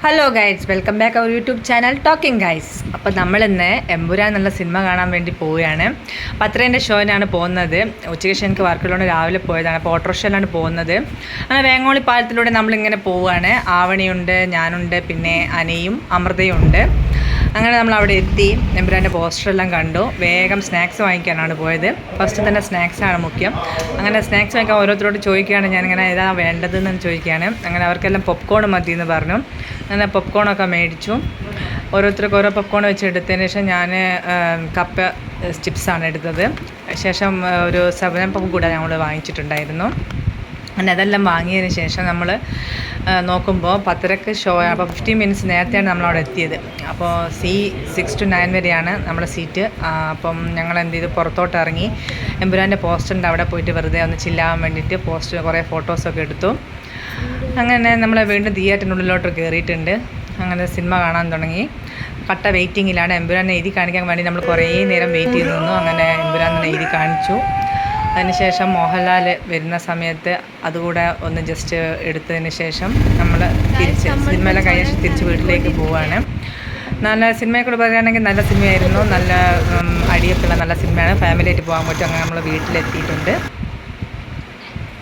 Hello guys, welcome back our YouTube channel talking guys. അപ്പോൾ നമ്മളിന്ന് എമ്പുരാൻ എന്നുള്ള സിനിമ കാണാൻ വേണ്ടി പോവുകയാണ്. 10:30 ഷോയിനാണ് പോകുന്നത്. ഉച്ചയ്ക്ക് ശേഷം എനിക്ക് വർക്കിലൂടെ രാവിലെ പോയതാണ്. അപ്പോൾ ഓട്ടോറിക്ഷയിലാണ് പോകുന്നത്. അങ്ങനെ വേങ്ങോളി പാലത്തിലൂടെ നമ്മളിങ്ങനെ പോവുകയാണ്. ആവണിയുണ്ട്, ഞാനുണ്ട്, പിന്നെ അനയും അമൃതയും ഉണ്ട്. അങ്ങനെ നമ്മൾ അവിടെ എത്തി. എമ്പുരാൻ്റെ പോസ്റ്ററെല്ലാം കണ്ടു. വേഗം സ്നാക്സ് വാങ്ങിക്കാനാണ് പോയത്. ഫസ്റ്റ് തന്നെ സ്നാക്സാണ് മുഖ്യം. അങ്ങനെ സ്നാക്സ് വാങ്ങിക്കാൻ ഓരോരുത്തരോട് ചോദിക്കുകയാണ്, ഞാനിങ്ങനെ ഏതാ വേണ്ടതെന്ന് ചോദിക്കുകയാണ്. അങ്ങനെ അവർക്കെല്ലാം പോപ്കോൺ മതി എന്ന് പറഞ്ഞു. അങ്ങനെ പോപ്കോണൊക്കെ മേടിച്ചു. ഓരോരുത്തർക്ക് ഓരോ പോപ്കോൺ വെച്ച് എടുത്തതിന് ശേഷം ഞാൻ കപ്പ ചിപ്സാണ് എടുത്തത്. ശേഷം ഒരു 7up കൂടെ ഞങ്ങൾ വാങ്ങിച്ചിട്ടുണ്ടായിരുന്നു. അങ്ങനെ അതെല്ലാം വാങ്ങിയതിന് ശേഷം നമ്മൾ നോക്കുമ്പോൾ 10:30 ഷോ. അപ്പോൾ 15 മിനിറ്റ്സ് നേരത്തെയാണ് നമ്മളവിടെ എത്തിയത്. അപ്പോൾ C6 to 9 വരെയാണ് നമ്മുടെ സീറ്റ്. അപ്പം ഞങ്ങൾ എന്ത് ചെയ്തു, പുറത്തോട്ട് ഇറങ്ങി എമ്പുരാൻ്റെ പോസ്റ്ററിൻ്റെ അവിടെ പോയിട്ട് വെറുതെ ഒന്ന് ചില്ലാൻ വേണ്ടിയിട്ട് കുറേ ഫോട്ടോസൊക്കെ എടുത്തു. അങ്ങനെ നമ്മൾ വീണ്ടും തിയേറ്ററിനുള്ളിലോട്ട് കയറിയിട്ടുണ്ട്. അങ്ങനെ സിനിമ കാണാൻ തുടങ്ങി. കട്ട വെയിറ്റിങ്ങിലാണ്. എമ്പുരാനെ എഴുതി കാണിക്കാൻ വേണ്ടി നമ്മൾ കുറേ നേരം വെയിറ്റ് ചെയ്ത് നിന്നു. അങ്ങനെ എമ്പുരാനെ എഴുതി കാണിച്ചു. അതിനുശേഷം മോഹൻലാൽ വരുന്ന സമയത്ത് അതുകൂടെ ഒന്ന് ജസ്റ്റ് എടുത്തതിന് ശേഷം നമ്മൾ സിനിമയിലെ കഴിച്ച് തിരിച്ച് വീട്ടിലേക്ക് പോവുകയാണ്. നല്ല സിനിമയെക്കൂടെ പറയുകയാണെങ്കിൽ നല്ല സിനിമയായിരുന്നു. നല്ല അടിയൊക്കെയുള്ള നല്ല സിനിമയാണ്. ഫാമിലിയായിട്ട് പോകാൻ പറ്റും. അങ്ങനെ നമ്മൾ വീട്ടിലെത്തിയിട്ടുണ്ട്.